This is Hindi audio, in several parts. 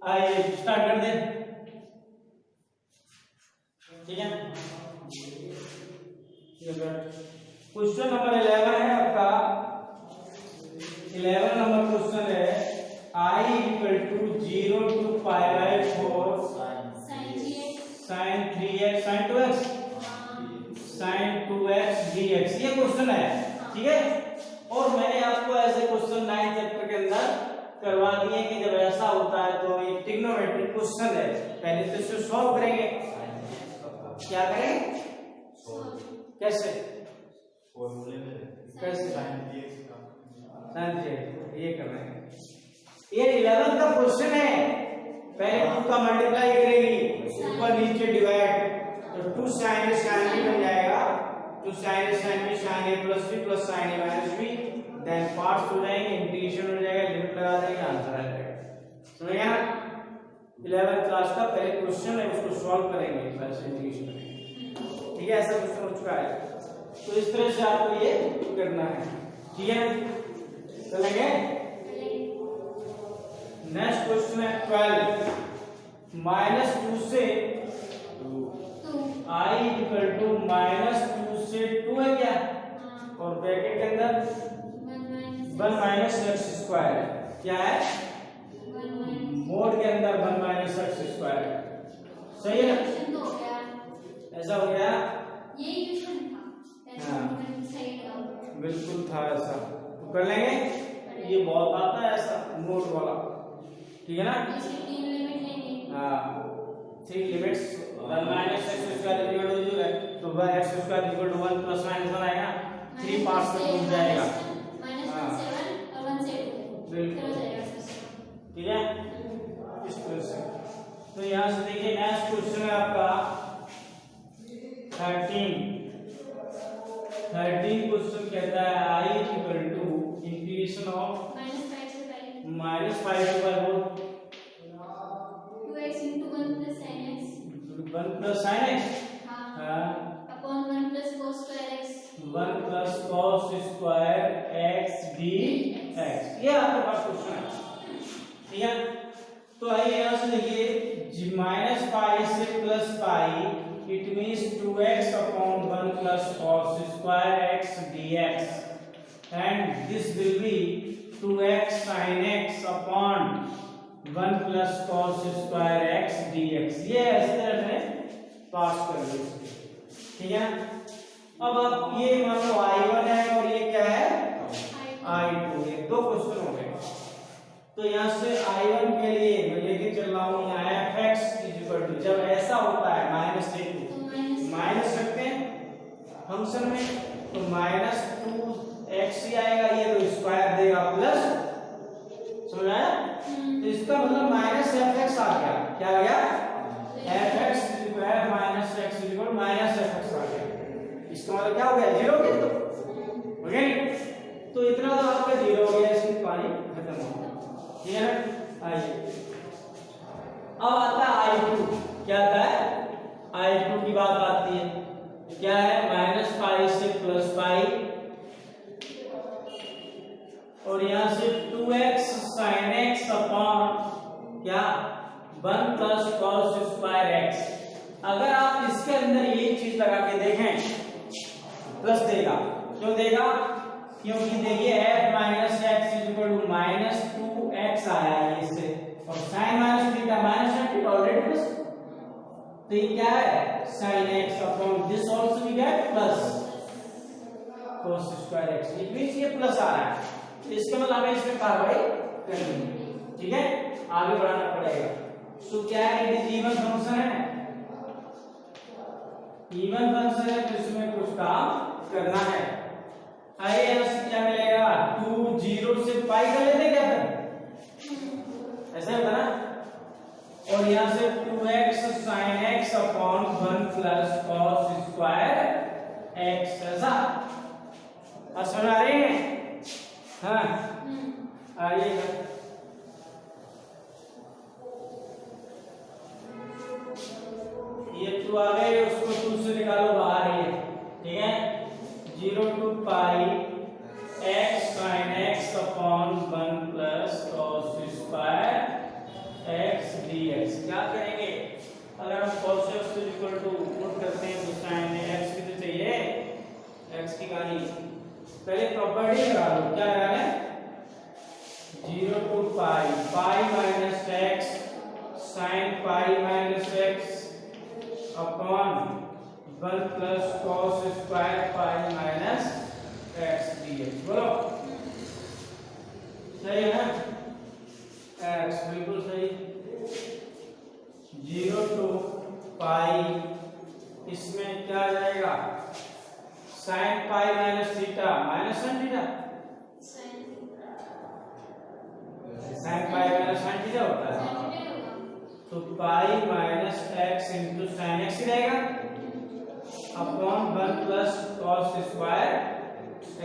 आइए स्टार्ट कर दे। ठीक है, क्वेश्चन नंबर 11 है आपका। 11 नंबर क्वेश्चन है I equal to 0 to pi by 4 sin 3x sin 2x sin 2x dx, ये क्वेश्चन है। ठीक है, और मैंने आपको ऐसे क्वेश्चन 9th चैप्टर के अंदर करवा दिए कि जब ऐसा होता है तो ये ट्रिग्नोमेट्रिक क्वेश्चन है, पहले तो इसे सॉल्व करेंगे। क्या करेंगे? कैसे? फॉर्मूले में कैसे? sin ये कर रहे हैं। ये 11th का क्वेश्चन है। पहले 2 का मल्टीप्लाई करेगी, ऊपर नीचे डिवाइड, तो 2 sin a sin b बन जाएगा। 2 sin a sin b sin a plus b plus sin a minus b, then parts हो जाएंगे, इंटीग्रेशन हो जाएगा, लिमिट लगा देंगे, आंसर आ जाएगा। समझ गया? 11th क्लास का पहले क्वेश्चन है, उसको सॉल्व करेंगे वैसे इंटीग्रेशन में। ठीक है, ऐसा क्वेश्चन हो चुका है, तो इस तरह से आपको ये करना है। ठीक है, चलेंगे। नेक्स्ट क्वेश्चन है 12 -2 से I इक्वल टू -2 से 2 है क्या? और ब्रैकेट के अंदर 1 माइनस एक्स स्क्वायर क्या है? मोड के अंदर 1 माइनस एक्स स्क्वायर। सही है ना? ऐसा हो गया, ये इक्वेशन था। हाँ बिल्कुल था ऐसा, तो कर लेंगे। ये बहुत आता है ऐसा मोड वाला। ठीक है ना? हाँ, 3 limits 1 minus x square equal to 0 है, तो 1 x square equal to 1 plus minus 1 आएगा, 3 पार्ट्स में टूट जाएगा। बिल्कुल, ठीक है, इस तरह से। तो यहाँ से देखिए नेक्स्ट क्वेश्चन है आपका 13 क्वेश्चन कहता है I equal to integration of -5 से -4 2x into 1 plus sin x 1 plus sin x upon 1 plus cos square x 1 plus cos square x dx, ये आपके पास क्वेश्चन है। ठीक है, तो आइए यहाँ से देखिए -पाई से +पाई, it means 2x upon 1 plus cos square x dx, and this will be 2x sin x upon 1 plus cos square x dx। ये इस तरह से पास कर लीजिए। ठीक है, अब आप ये मान लो I1 है और ये क्या है? I2। ये 2 क्वेश्चन हो गए। तो यहाँ से I1 के लिए मैं लेके चल रहा हूँ यहाँ fx इक्वल टू, जब ऐसा होता है -2 माइनस रखते हैं फंक्शन में, तो -2x ही आएगा, ये तो स्क्वायर देगा प्लस, समझ आया? तो इसका मतलब -fx आ गया। क्या आ गया? fx square -x equal -fx आ गया। इसका मतलब क्या हो गया? 0 हो गया। तो ओके, तो इतना तो आपका 0 हो गया, इसमें पानी खत्म हो गया। ठीक है ना? आइए अब आता है I2। क्या आता है? I2 की बात आती है, क्या है? -पाई से +पाई, और यहाँ से 2x sin x अपॉन क्या 1 प्लस cos स्क्वायर x। अगर आप इसके अंदर ये चीज लगा के देखें, प्लस देगा। क्यों देगा? क्योंकि देखिए f minus x equal to -2x आया है इससे, और sin minus theta minus theta already plus, तो ये क्या है? sin x upon this also we get plus cos square x, it means ये प्लस आ रहा है। तो इसका मतलब हमें इसमें कार्रवाई करनी है। ठीक है, आगे बढ़ाना पड़ेगा। सो क्या है? इट इज इवन फंक्शन है, इवन फंक्शन है, तो इसमें कुछ काम करना है। आइए यहाँ से क्या मिलेगा? 2 0 से पाई कर लेते क्या फिर? ऐसा होगा ना? और यहाँ से 2x sin x upon 1 plus cos square x, ऐसा समझ आ रही है? हाँ, आइए ये 2 आ गए, उसको 2 से निकालो बाहर। ये ठीक है, 0 to pi x sin x upon 1 plus cos square x क्या करेंगे, अगर हम cos x equal to put करते हैं तो sin x की तो चाहिए x की कहानी, पहले प्रॉपर्टी लगा लो, क्या लगा है 0 to pi minus x sin pi minus x upon 1 plus cos square pi minus x dx। बोलो सही है ना, x बिल्कुल सही। 0 to pi, इसमें क्या आ जाएगा sin pi minus theta minus sin theta, sin pi minus sin theta होता है, तो pi minus x into sin x ही रहेगा upon 1 plus cos square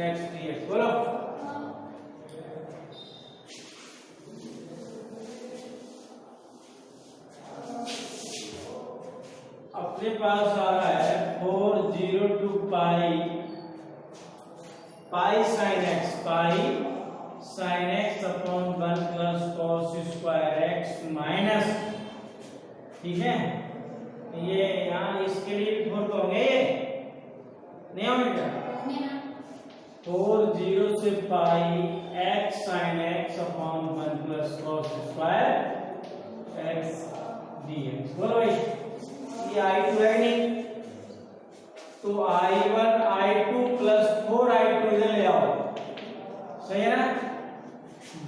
x dx। बोलो अपने पास आ रहा है 4 0 to pi sin x upon 1 plus cos square x minus, ठीक है, ये यहाँ इसके लिए 4 तो होंगे, ये नहीं होंगे क्या, 4 0 से pi x sin x upon 1 plus cos square x dx। बोलो भाई ये i2 है नहीं, तो i1 i2 plus 4i2 इधर ले आओ, सही है ना,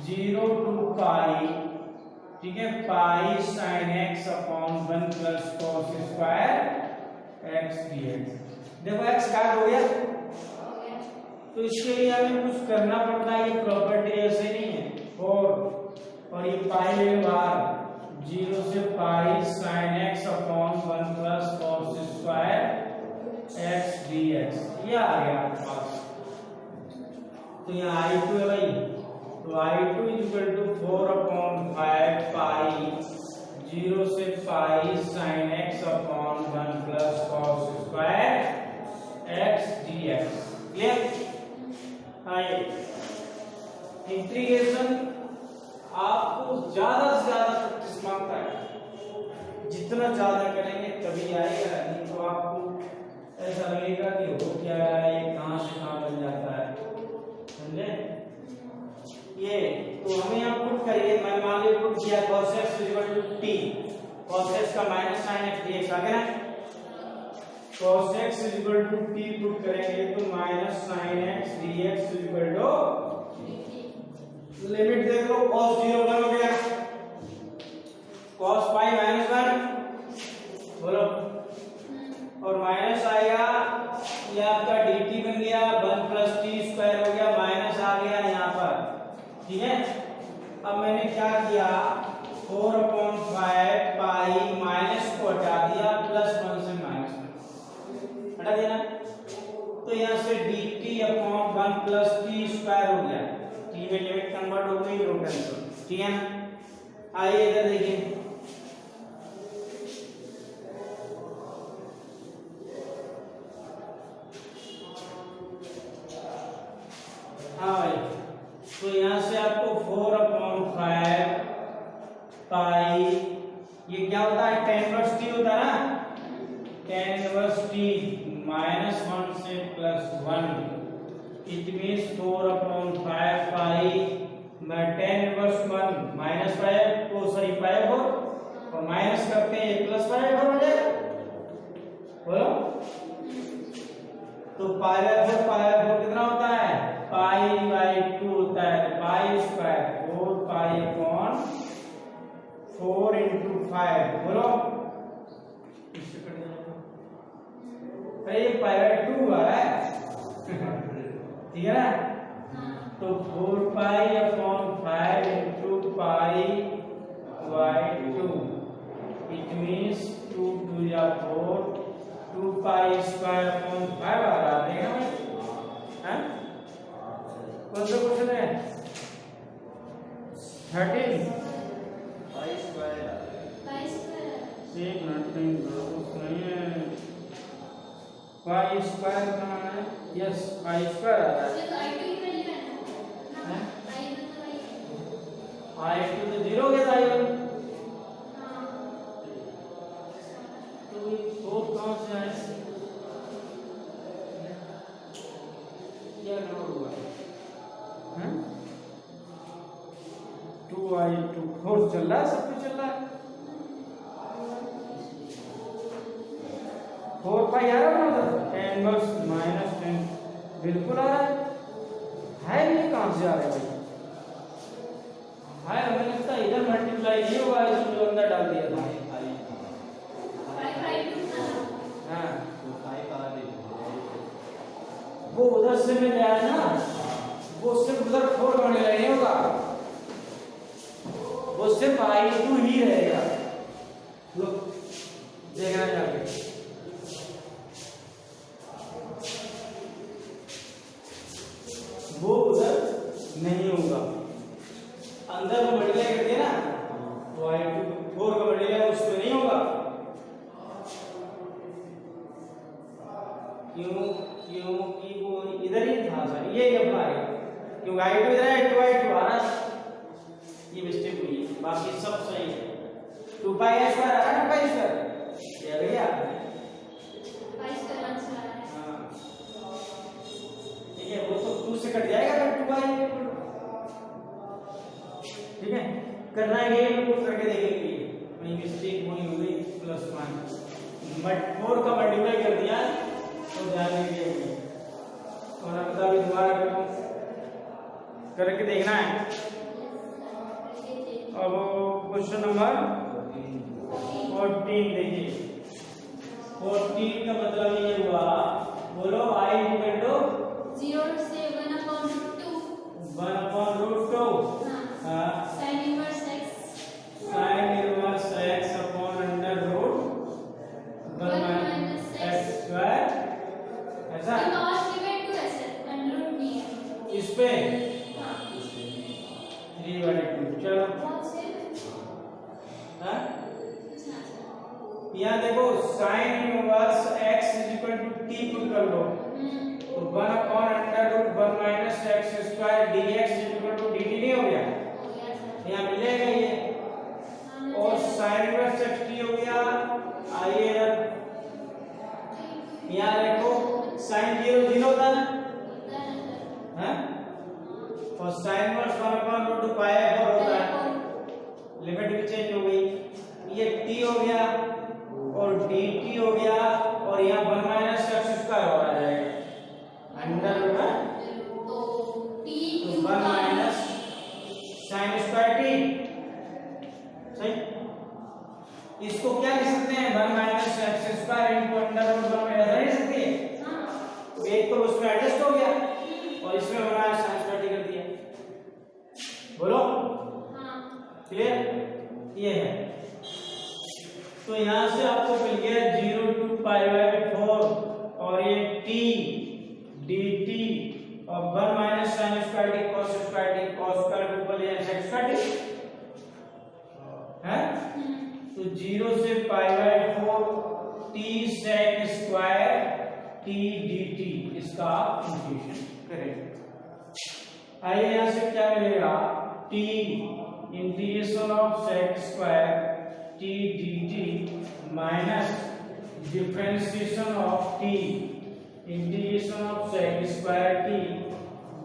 0 to pi, ठीक है, pi sin x upon 1 plus cos square x dx। देखो x काट हो गया, तो इसके लिए हमें कुछ करना पड़ता है, ये प्रॉपर्टी ऐसे नहीं है 4 और ये पाई ले बाहर, 0 से pi sin x upon 1 plus cos square x dx, ये आ गया आपके पास। तो यहाँ i2 है भाई, तो i2 equal to 4 upon 5 pi 0 से pi sin x upon 1 plus cos square x dx। Clear? आइए इंटीग्रेशन आपको ज्यादा से ज्यादा प्रैक्टिस मांगता है, जितना ज्यादा करेंगे तभी आएगा, नहीं तो आपको ऐसा लगेगा कि हो क्या रहा है, ये कहां से कहां बन जाता है, समझे? ये तो हमें यहाँ पुट करिए, मैं मान लीजिए पुट किया cos x equal to t, cos x का माइनस sin x dx आ गया ना, cos x equal to t put करेंगे तो minus sin x dx equal to, limit देख लो, cos 0 1 हो गया, cos pi minus 1, बोलो, और माइनस आएगा, ये आपका dt बन गया 1 plus t स्क्वायर हो गया, माइनस आ गया यहाँ पर, ठीक है। अब मैंने क्या किया, 4 अपॉन 5 पाई माइनस को हटा दिया, प्लस 1 से माइनस हटा दिया, तो यहाँ से dt upon 1 plus t square हो गया, t में लिमिट कन्वर्ट हो गई, रो कैंसिल, ठीक है ना। आइए इधर देखिए, हाँ भाई, तो यहाँ से आपको 4 अपॉन 5 पाई, ये क्या होता है, tan इनवर्स t होता है ना, tan इनवर्स t माइनस 1 से प्लस 1, इट मींस 4 अपॉन 5 पाई मैं tan इनवर्स 1 माइनस 5 को सॉरी 5 और माइनस करते हैं प्लस 5 हो जाएगा, बोलो, तो पाई कितना होता है, पाई बाई 2 होता है, pi square 4 pi upon 4 into 5, बोलो, इससे कट जाएगा, ये पाई बाई 2 है, ठीक है ना, तो 4 pi upon 5 into pi by 2, it means 2 2 या 4, 2 पाई स्क्वायर अपॉन 5 आ रहा है, हैं? कौन सा क्वेश्चन है, 13 पाई स्क्वायर, एक मिनट नहीं है, पाई स्क्वायर कहाँ है, यस पाई स्क्वायर आ रहा है, i2 तो 0 हो गया था, i1 2i2 4 चल रहा है, सब कुछ चल रहा है। 4 पाई आ रहा है ना, tan इनवर्स माइनस 10 बिल्कुल आ रहा है ये कहां से आ रहा है भाई? हमें लगता है इधर मल्टीप्लाई नहीं हुआ, इसमें जो अंदर डाल दिया था। हाँ वो उधर से में गया है ना, वो सिर्फ उधर 4 होने नहीं होगा, वो सिर्फ i2 ही रहेगा। लोग देखना जाके वो उधर नहीं होगा, अंदर वो मल्टीप्लाई कर दिया ना, तो i2 4 का मल्टीप्लाई उसमें नहीं होगा। क्योंकि वो इधर ही था सर, ये अपना है, क्योंकि i2 इधर है, 2i2 आ रहा है, ये मिस्टेक हुई है, बाकी सब सही है। 2 पाई s स्क्वायर आ रहा है, 2 पाई स्क्वायर ये भैया पाई स्क्वायर आंसर आ रहा है। हां ठीक है, वो तो 2 से कट जाएगा, फिर 2 पाई ठीक है। करना है ये पुट करके देखेंगे, वही मिस्टेक वही हो गई +1 बट 4 का मल्टीप्लाई कर दिया तो ध्यान दीजिए, और अब अभी दोबारा करूं करके देखना है। अब क्वेश्चन नंबर 14 देखिए, 14 का मतलब ये हुआ, बोलो i इक्वल टू 0 से 1/√2 1/√2 हां sin inverse x sin inverse x upon under root 1 minus x square, ऐसा cos डिवाइड टू ऐसे अंडर नहीं है इस पे हां 3/2 चलो बहुत से हां अच्छा यहाँ देखो sin inverse x equal to t put कर लो, तो 1 upon under root 1 minus x square dx equal to dt नहीं हो गया, हो गया सर। यहाँ मिलेगा ये, और sin इनवर्स x t हो गया। आइए यहाँ देखो sin 0 0 था ना, हैं, और sin इनवर्स 1 अपॉन रूट 2 पाई r होता है, लिमिट भी चेंज हो गई, ये t हो गया और dt हो गया, और यहाँ 1 माइनस x स्क्वायर हो आ जाएगा अंडर रूट तो t 1 minus sin square t, सही। इसको क्या लिख सकते हैं, 1 minus x square into under root 1 में ऐसा लिख सकते हैं। हां तो एक तो उसमें एडजस्ट हो गया और इसमें बनाया sin स्क्वायर t कर दिया, बोलो हां क्लियर ये है। तो यहां से आपको मिल गया 0 टू पाई बाय 4 और ये t dt और 1 minus sin square t cos square t cos square ऊपर ये sin स्क्वायर t है, तो 0 से पाई by 4 t sec square t dt, इसका आप इंटीग्रेशन करेंगे। आइए यहां से क्या मिलेगा, t integration of sec square t dt minus differentiation of t integration of sec square t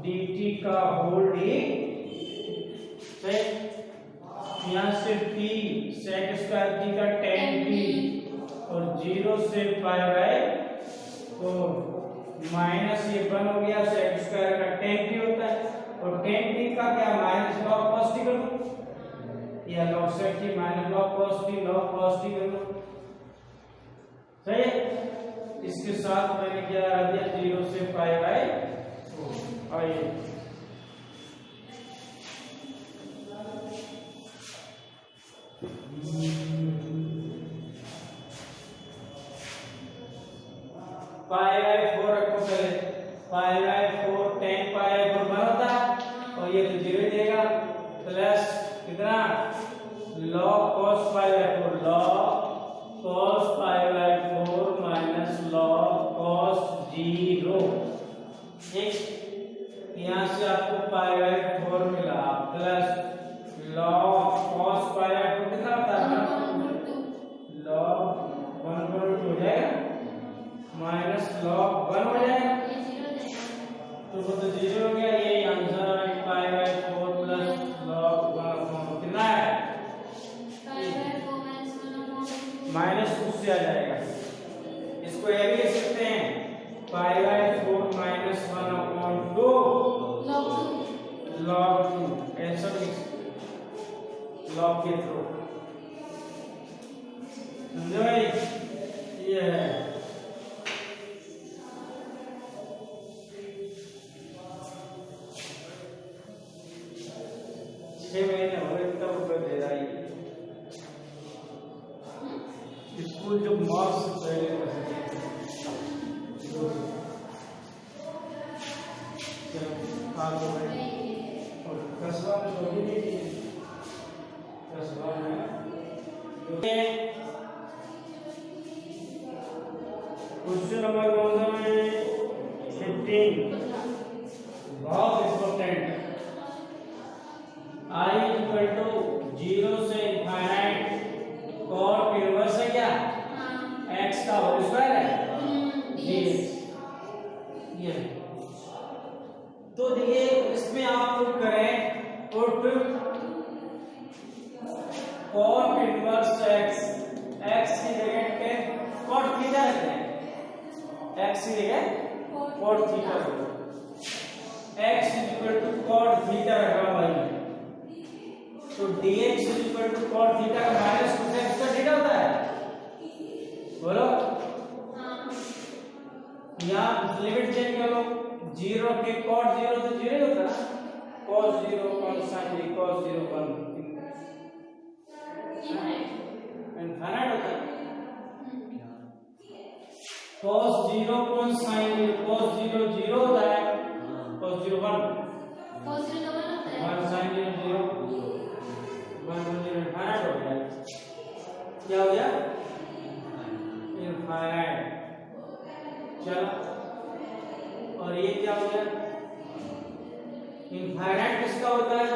dt का होल डी, सही। यहाँ से t sec स्क्वायर t का tan t और 0 से पाई बाय तो माइनस ये 1 हो गया, sec स्क्वायर का tan t होता है, और tan t का क्या माइनस log cos t कर दो, या log sec t minus log cos t log cos t कर दो, सही है। इसके साथ मैंने क्या लगा दिया 0 से पाई बाय, और ये पाई बाय 4 रखो पहले, पाई बाय 4 tan पाई बाय 4 बन होता है, और ये तो 0 ही देगा, प्लस कितना log cos pi by 4 log cos pi by 4 minus log cos 0, ठीक। यहाँ से आपको पाई बाय 4 मिला plus log cos pi by 4 कितना होता है, log 1/2 हो जाएगा माइनस log 1 हो जाएगा, ये 0 देगा तो वो तो 0 माइनस उससे आ जाएगा। इसको ये भी लिख सकते हैं पाई बाय 4 माइनस 1 अपॉन 2 log 2 ऐसा लिख लॉग के थ्रू। समझो भाई, ये है महीने हो गए तब रुपये दे रहा है स्कूल जो मार्क्स पहले कर सके। और कसबा में तो भी नहीं थी, कसबा में क्वेश्चन नंबर 15 बहुत इंपॉर्टेंट। I इक्वल टू 0 से इनफाइनाइट cot इनवर्स है क्या? x का होल स्क्वायर है dx। ये तो देखिए इसमें आप लोग करें पुट cot इनवर्स x की जगह पे cot थीटा रखते हैं, x की जगह cot थीटा रखो। x equal to cot theta रखा भाई, तो dx equal to cot theta का माइनस cosec का थीटा होता है। बोलो यहाँ लिमिट चेंज कर लो, 0 के cot 0 तो 0 ही होता है, cos 0 cos sin cos 0 1 infinite होता है। cos 0 cos sin cos 0 0 होता है, cos 0 1 cos 0 1 होता है, 1 sin 0 1 इनफाइनाइट हो गया। क्या हो गया? इनफाइनाइट। चलो और ये क्या हो गया? इनफाइनाइट किसका होता है?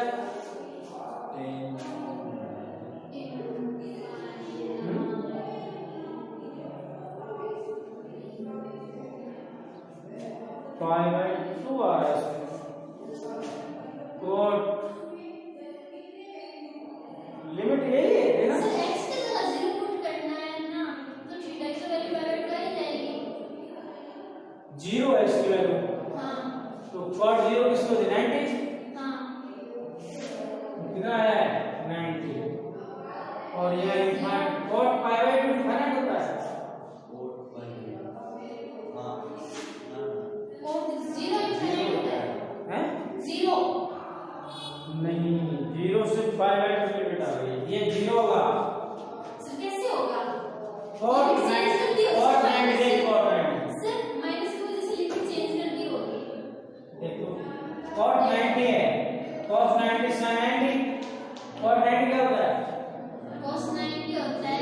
पाई बाय 2 आ रहा है इसमें। cot लिमिट यही है ना? सर x के जगह 0 पुट करना है ना, तो थीटा की वैल्यू बराबर कर ही जाएगी। 0 x की वैल्यू, हां तो cot 0 किसको दे 90? हां कितना है 90। और ये infinite cot pi by 2 infinite होता है। cot 0 इनफाइनाइट होता है हैं? 0 नहीं, 0 से पाई बाय 2 लिमिट आ गई, ये 0 होगा। सर कैसे होगा? cot 90 cot 90 सर माइनस की वजह से लिमिट चेंज कर दी होगी। देखो cot 90 है, cos 90 sin 90, cot 90 क्या होता है? cos 90 होता है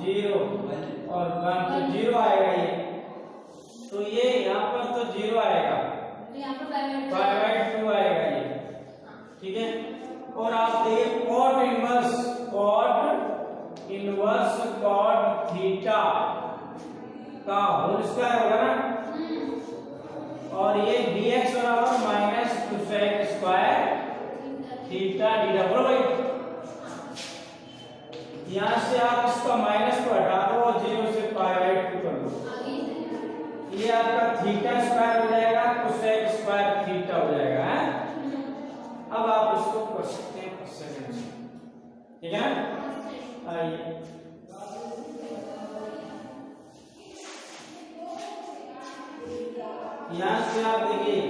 0 और 1 तो 0 आएगा ये, तो ये यहाँ पर तो 0 आएगा, तो यहाँ पर पाई पाई बाय 2 आएगा ये, ठीक है। और आप देखिए cot इनवर्स cot थीटा का होल स्क्वायर होगा ना, और ये dx बराबर minus cosec square theta D. बोलो भाई, यहाँ से आप इसका माइनस को हटा दो और 0 से पाई बाय 2 कर दो, ये आपका थीटा स्क्वायर हो जाएगा, cosec स्क्वायर थीटा हो जाएगा है? अब आप इसको कर सकते हैं सेकंड से, ठीक है ना? आइए यहाँ से आप देखिए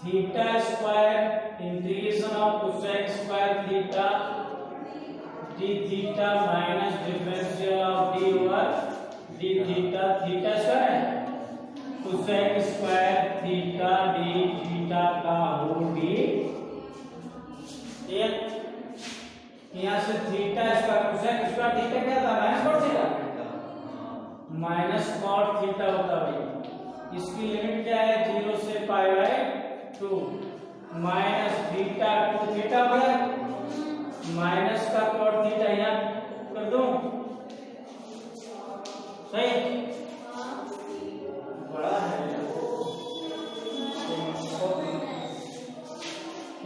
theta square integration of cosec square theta d theta minus differential of d over d theta, theta square है cosec square theta d theta का होल d। एक यहाँ से theta square cosec square theta क्या था? Minus cot theta, minus cot theta होता है। इसकी लिमिट क्या है? 0 से pi by 2 minus theta two theta बड़ा माइनस का cot थीटा यहाँ कर दो, सही बड़ा है।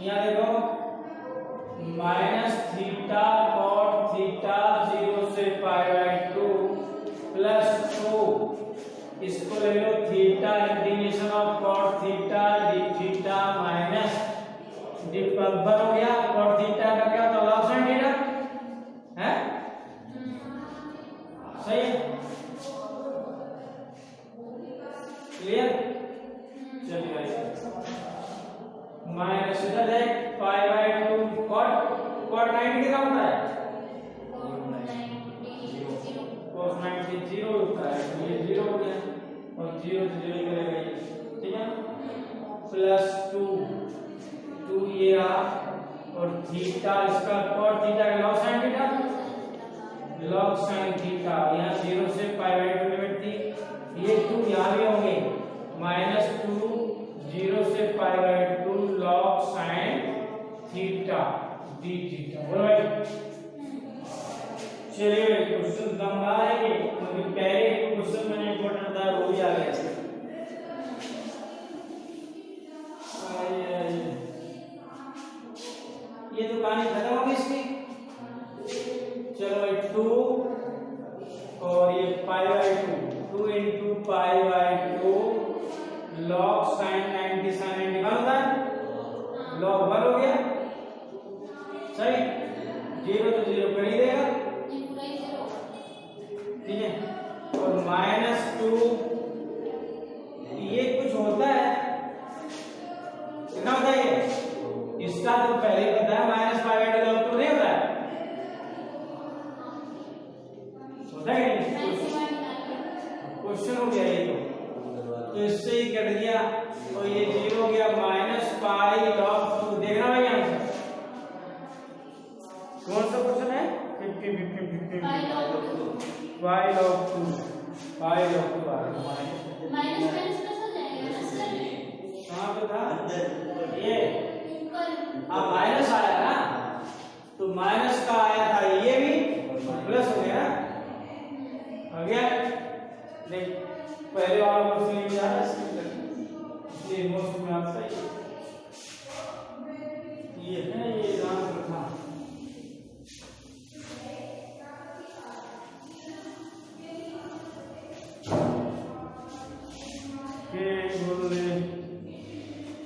यहाँ देखो माइनस थीटा cot थीटा 0 से इसको ले लो theta integration of cot theta d theta minus D बराबर हो गया cot थीटा का क्या होता है log sin थीटा है सही है क्लियर चलिए भाई माइनस इधर है पाई बाय 2 cot 90 कितना होता है cos 90 0 होता है तो ये 0 हो गया और 0 से 0 करेगा ये ठीक है प्लस 2 ये रहा और थीटा इसका cot थीटा का log sin theta log sin theta यहाँ 0 से पाई बाय 2 लिमिट थी ये 2 यहाँ भी होंगे माइनस 2 0 से pi by 2 log sin theta d theta बोलो भाई चलिए क्वेश्चन दमदार है ये क्योंकि पहले क्वेश्चन मैंने इंपॉर्टेंट था वो भी आ गया ये तो कहानी खत्म हो गई इसकी चलो भाई 2 और ये pi by 2 into pi by 2 log sin 90 sin 90 बन होता है log 1 हो गया सही 0 तो 0 कर ही देगा ठीक है और माइनस 2 ये कुछ होता है कितना होता है ये इसका तो पहले ही पता है माइनस पाई बाय 2 log 2 नहीं होता है होता है क्वेश्चन हो गया ये तो इससे ही कट गया और ये 0 हो गया माइनस पाई log 2 देखना भाई आंसर कौन सा क्वेश्चन है 50 50 50 पाई log 2 आ रहा माइनस प्लस हो जाएगा ना सर कहां पे था ये अब माइनस आया ना तो माइनस का आया था ये भी प्लस हो गया आ गया देख पहले वाला क्वेश्चन नहीं जा रहा इसलिए मोस्ट में आता है ये है ये आंसर था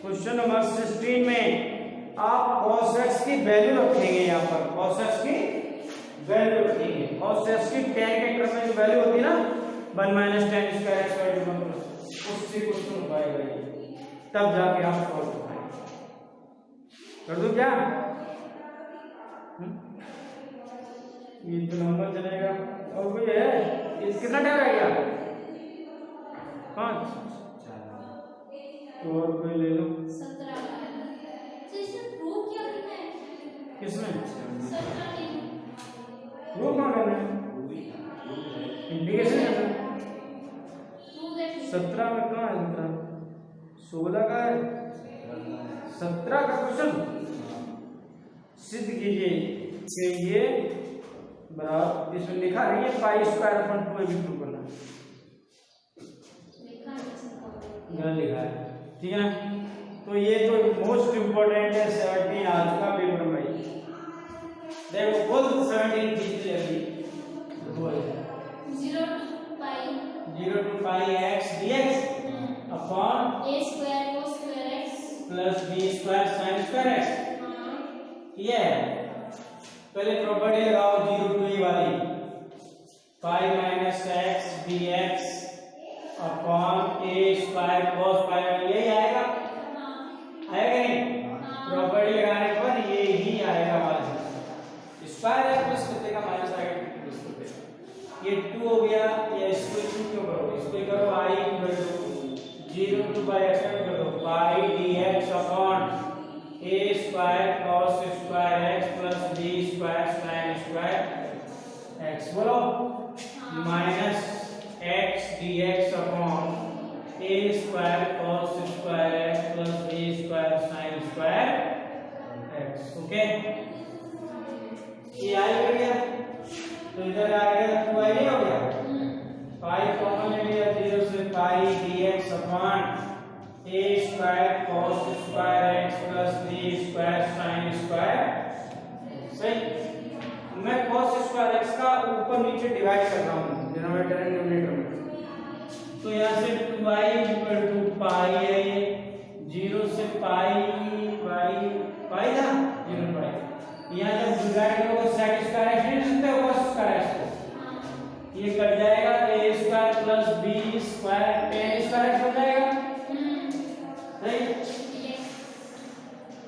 क्वेश्चन नंबर 16 में आप cos x की वैल्यू रखेंगे यहाँ पर cos x की वैल्यू रखेंगे cos x की tan के क्रम में जो वैल्यू होती है ना 1 minus tan square x by 2 उससे क्वेश्चन हो पाएगा ये तब जाके आप सॉल्व कर पाएंगे कर दूं क्या ये तो नंबर चलेगा और कोई है इस कितना टाइम रह गया 5 तो और कोई ले लो 17 तो इसमें प्रूफ क्या करना है किसमें 17 नहीं वो कहाँ करना है इंडिकेशन करना है प्रूफ दैट 17 में कहाँ है 16 का है 17 का क्वेश्चन सिद्ध कीजिए कि ये बराबर इसमें लिखा नहीं है पाई स्क्वायर अपॉन 2 भी प्रूव करना गलत लिखा है ठीक है ना तो ये तो मोस्ट इंपोर्टेंट है 17 आज का पेपर में देखो बोल 17 खींच ले अभी बोल 0 to pi x dx upon a square cos square x plus b square sin square x ये है पहले प्रॉपर्टी लगाओ 0 to a वाली pi minus x dx upon a square cos पाई यही आएगा आएगा नहीं प्रॉपर्टी लगाने पर ये ही आएगा वाला स्क्वायर है प्लस कर देगा माइनस आएगा प्लस कर देगा ये 2 हो गया या इसको 2 क्यों करो इसको करो i equal to 0 to by x कर दो pi dx upon a square cos square x plus b square sin square x बोलो minus x dx upon a square cos square x plus b square sin square x okay ये आई हो गया तो इधर आएगा 2i नहीं हो गया पाई कॉमन ले लिया 0 से पाई dx upon a square cos square x plus b square sin square सही मैं cos स्क्वायर x का ऊपर नीचे डिवाइड कर रहा हूं डिनोमिनेटर एंड न्यूमरेटर में तो यहाँ से 2i इक्वल टू पाई है, ये 0 से पाई बाई पाई था 0 पाई। यहाँ जब डिवाइड होगा सेक स्क्वायर एक्स नहीं लिखते हो cos स्क्वायर एक्स को, ये कट जाएगा a square plus b square tan square x हो जाएगा, सही,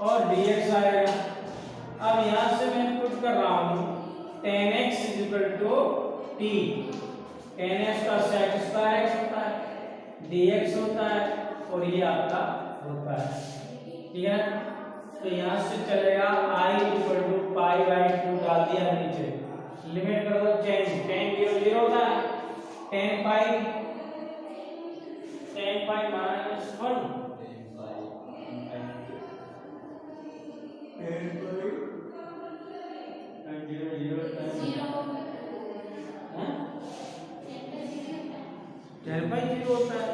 और dx आएगा। अब यहाँ से मैं पुट कर रहा हूँ tan x equal to t, tan x का sec स्क्वायर x होता है, dx होता है, और ये आपका होता है, ठीक है। तो यहाँ से चलेगा i equal to pi by 2 डाल दिया नीचे, लिमिट कर दो चेंज, tan 0 0 होता है, tan पाई माइनस 1 tan पाई 0 होता है,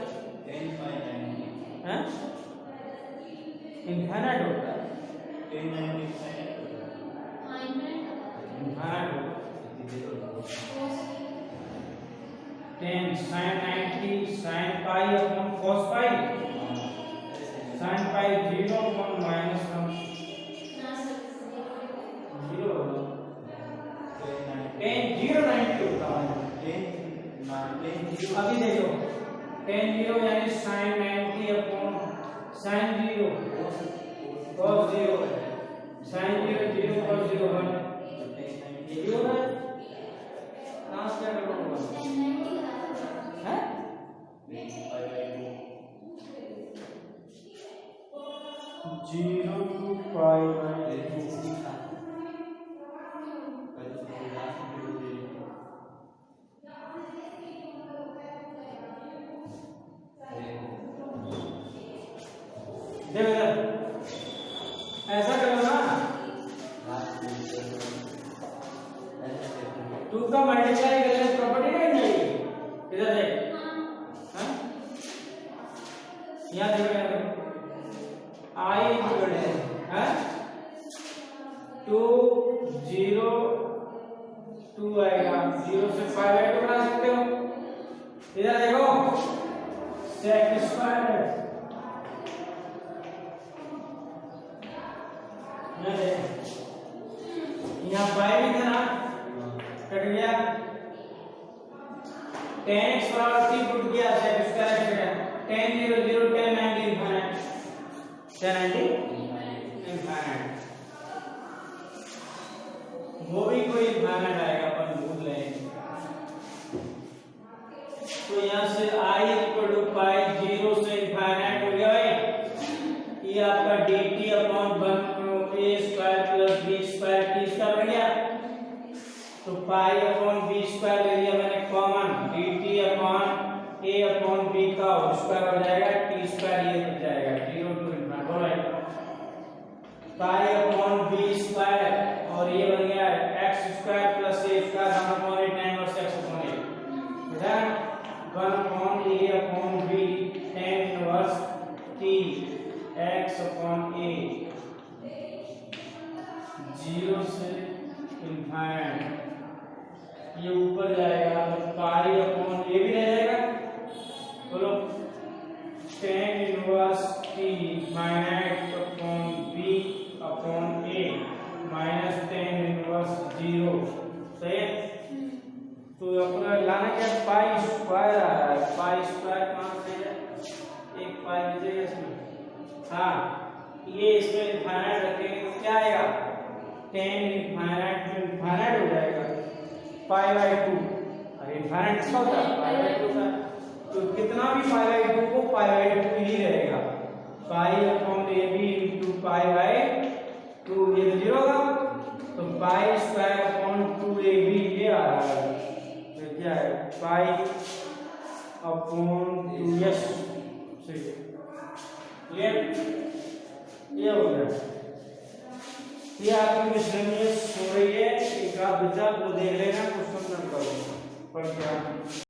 इनफाइनाइट होता है, infinite tan sin 90 sin pi upon cos pi, sin pi 0 upon minus 1 0 tan 0 90 होता है। अभी देखो tan 0 यानी sin 90 upon sin 0 cos 0 sin 0 0 cos 0 1 ये भी हो रहा है, कहाँ से क्या करोगे हैं 0 to pi by 2 देखो इधर ऐसा करो ना, 2 का मल्टीप्लाई करने से प्रॉपर्टी नहीं मिलेगी, इधर देख, हाँ यहाँ देखो, यहाँ देखो i इक्वल है 2 0 2 आएगा, 0 से पाई बाई 2 बना सकते हो, इधर देखो sec स्क्वायर यहाँ पाई भी था ना, कट गया, tan x बराबर c टूट गया, sec स्क्वायर कट गया, tan 0 0 tan 90 infinite, tan 90 infinite, वो भी कोई इनफाइनाइट आएगा, अपन भूल लेंगे। तो यहाँ से i इक्वल टू पाई 0 से इनफाइनाइट हो गया भाई, ये आपका dt upon 1 a square plus b square t square बन गया, तो पाई अपॉन b स्क्वायर ले लिया मैंने common, dt upon a upon b का होल स्क्वायर हो जाएगा, t स्क्वायर ये बन जाएगा 0 टू इनफिनिटी, बोलो पाई अपॉन b स्क्वायर, और ये बन गया x square plus a square upon 8 9 और x upon a, then 1 upon a upon b tan inverse t x upon a 0 से इनफाइनाइट, ये ऊपर जाएगा तो पाई अपॉन ए भी रह जाएगा, बोलो tan inverse t minus upon b upon a minus tan inverse 0, सही है। तो अपना लाना क्या, पाई स्क्वायर आ रहा है, पाई स्क्वायर कहाँ से है, एक पाई लीजिएगा इसमें, हाँ ये इसमें इनफाइनाइट रखेंगे तो क्या आएगा, tan इनफाइनाइट जो इनफाइनाइट हो जाएगा पाई बाई 2, और इनफाइनाइट कितना होता है पाई बाई 2 का, तो कितना भी पाई बाई 2 को पाई बाई 2 ही रहेगा, pi upon A B into pi by 2, ये 0 होगा, तो pi square upon 2 A B ये आ रहा है, तो क्या है पाई अपॉन 2s, ये हो गया, ये आपकी मिसलेनियस हो रही है, एक आप बच्चा को देख लेना, कुछ करो पढ़ के।